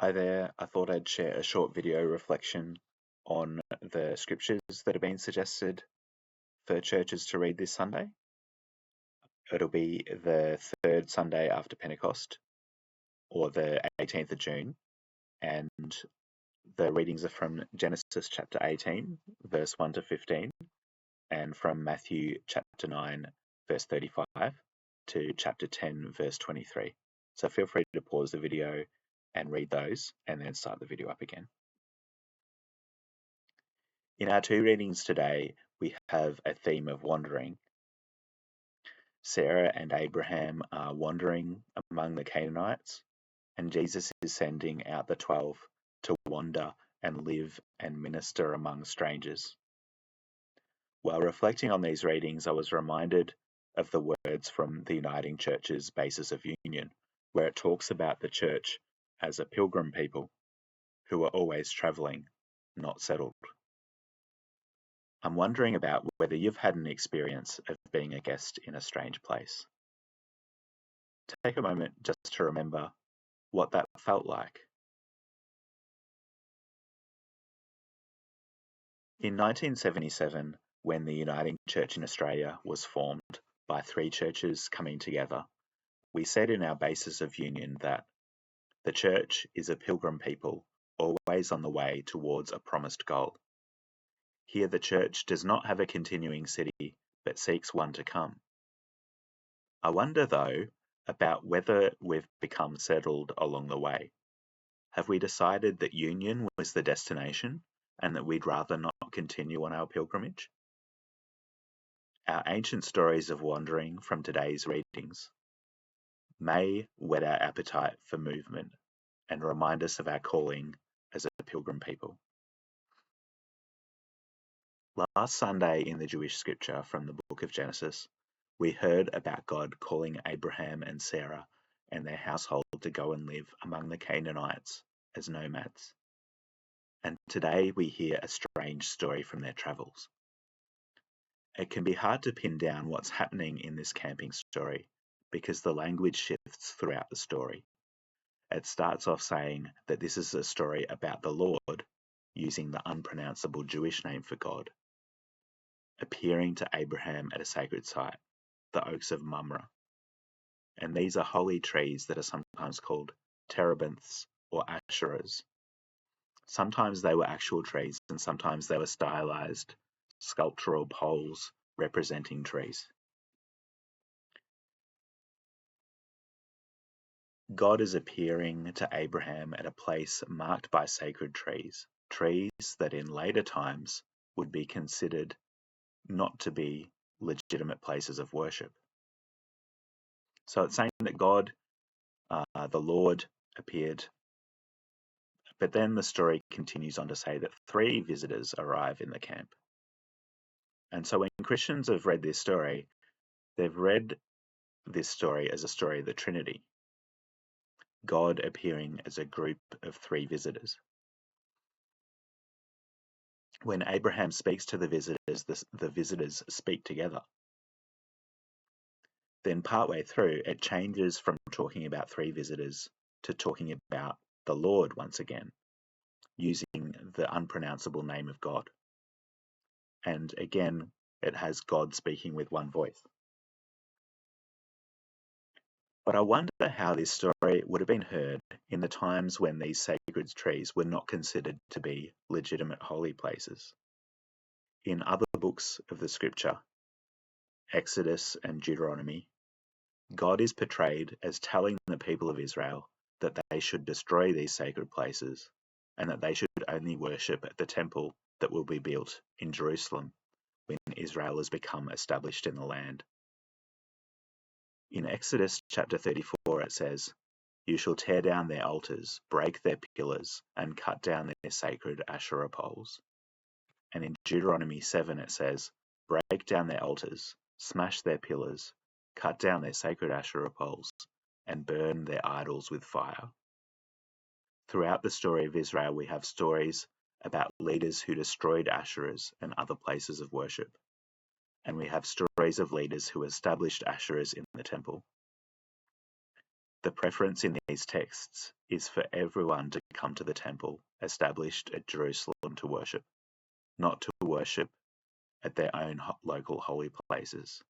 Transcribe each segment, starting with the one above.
Hi there. I thought I'd share a short video reflection on the scriptures that have been suggested for churches to read this Sunday. It'll be the third Sunday after Pentecost, or the 18th of June, and the readings are from Genesis chapter 18, verse 1 to 15, and from Matthew chapter 9, verse 35, to chapter 10, verse 23. So feel free to pause the video and read those, and then start the video up again. In our two readings today, we have a theme of wandering. Sarah and Abraham are wandering among the Canaanites, and Jesus is sending out the 12 to wander and live and minister among strangers. While reflecting on these readings, I was reminded of the words from the Uniting Church's Basis of Union, where it talks about the church as a pilgrim people who are always travelling, not settled. I'm wondering about whether you've had an experience of being a guest in a strange place. Take a moment just to remember what that felt like. In 1977, when the Uniting Church in Australia was formed by three churches coming together, we said in our Basis of Union that the church is a pilgrim people always on the way towards a promised goal. Here the church does not have a continuing city, but seeks one to come. I wonder, though, about whether we've become settled along the way. Have we decided that union was the destination and that we'd rather not continue on our pilgrimage? Our ancient stories of wandering from today's readings may whet our appetite for movement and remind us of our calling as a pilgrim people. Last Sunday in the Jewish scripture from the book of Genesis, we heard about God calling Abraham and Sarah and their household to go and live among the Canaanites as nomads. And today we hear a strange story from their travels. It can be hard to pin down what's happening in this camping story because the language shifts throughout the story. It starts off saying that this is a story about the Lord, using the unpronounceable Jewish name for God, appearing to Abraham at a sacred site, the oaks of Mamre. And these are holy trees that are sometimes called terebinths or asherahs. Sometimes they were actual trees, and sometimes they were stylized sculptural poles representing trees. God is appearing to Abraham at a place marked by sacred trees, trees that in later times would be considered not to be legitimate places of worship. So it's saying that God, the Lord, appeared. But then the story continues on to say that three visitors arrive in the camp. And so when Christians have read this story, they've read this story as a story of the Trinity, God appearing as a group of three visitors. When Abraham speaks to the visitors, the visitors speak together. Then partway through, it changes from talking about three visitors to talking about the Lord once again, using the unpronounceable name of God. And again, it has God speaking with one voice. But I wonder how this story would have been heard in the times when these sacred trees were not considered to be legitimate holy places. In other books of the scripture, Exodus and Deuteronomy, God is portrayed as telling the people of Israel that they should destroy these sacred places and that they should only worship at the temple that will be built in Jerusalem when Israel has become established in the land. In Exodus chapter 34 it says, "You shall tear down their altars, break their pillars, and cut down their sacred Asherah poles." And in Deuteronomy 7 it says, "Break down their altars, smash their pillars, cut down their sacred Asherah poles, and burn their idols with fire." Throughout the story of Israel, we have stories about leaders who destroyed Asherahs and other places of worship. And we have stories of leaders who established Asherahs in the temple. The preference in these texts is for everyone to come to the temple established at Jerusalem to worship, not to worship at their own local holy places.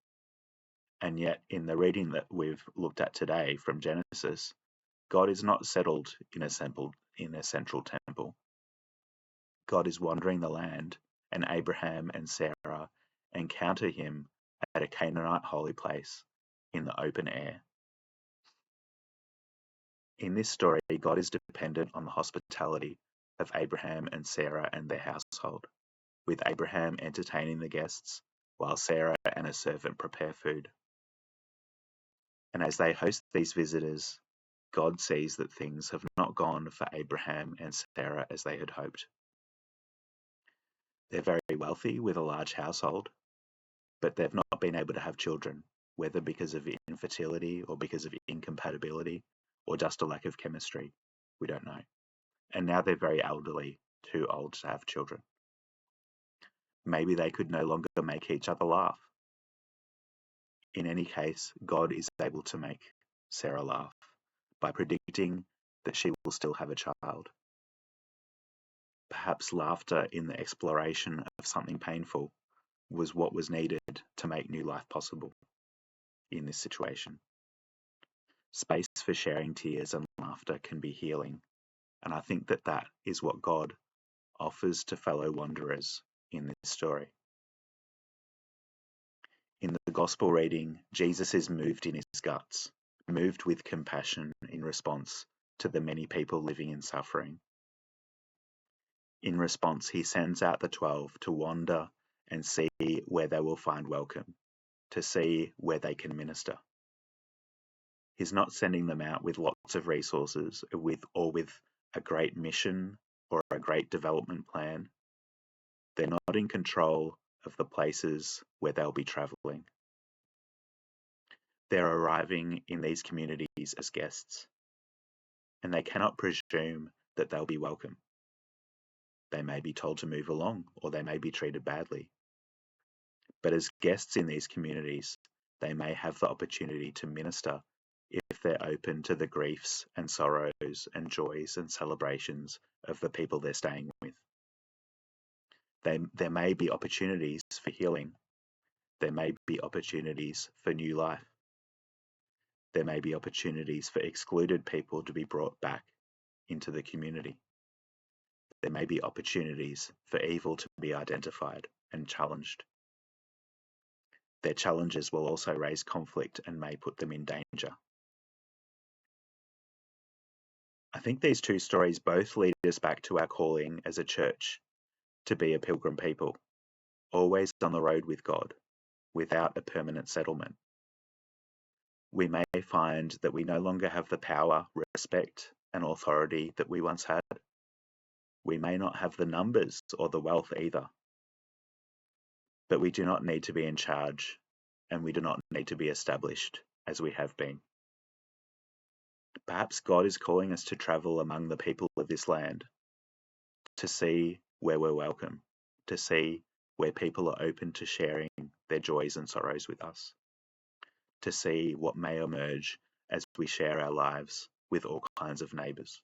And yet, in the reading that we've looked at today from Genesis, God is not settled in a central temple. God is wandering the land, and Abraham and Sarah encounter him at a Canaanite holy place in the open air. In this story, God is dependent on the hospitality of Abraham and Sarah and their household, with Abraham entertaining the guests while Sarah and a servant prepare food. And as they host these visitors, God sees that things have not gone for Abraham and Sarah as they had hoped. They're very wealthy with a large household, but they've not been able to have children, whether because of infertility or because of incompatibility or just a lack of chemistry. We don't know. And now they're very elderly, too old to have children. Maybe they could no longer make each other laugh. In any case, God is able to make Sarah laugh by predicting that she will still have a child. Perhaps laughter in the exploration of something painful was what was needed to make new life possible in this situation. Space for sharing tears and laughter can be healing, and I think that that is what God offers to fellow wanderers in this story. In the Gospel reading, Jesus is moved in his guts, moved with compassion in response to the many people living in suffering. In response, he sends out the 12 to wander and see where they will find welcome, to see where they can minister. He's not sending them out with lots of resources or with a great mission or a great development plan. They're not in control of the places where they'll be travelling. They're arriving in these communities as guests, and they cannot presume that they'll be welcome. They may be told to move along, or they may be treated badly. But as guests in these communities, they may have the opportunity to minister if they're open to the griefs and sorrows and joys and celebrations of the people they're staying with. There may be opportunities for healing. There may be opportunities for new life. There may be opportunities for excluded people to be brought back into the community. There may be opportunities for evil to be identified and challenged. Their challenges will also raise conflict and may put them in danger. I think these two stories both lead us back to our calling as a church to be a pilgrim people, always on the road with God, without a permanent settlement. We may find that we no longer have the power, respect, and authority that we once had. We may not have the numbers or the wealth either. But we do not need to be in charge, and we do not need to be established as we have been. Perhaps God is calling us to travel among the people of this land, to see where we're welcome, to see where people are open to sharing their joys and sorrows with us, to see what may emerge as we share our lives with all kinds of neighbours.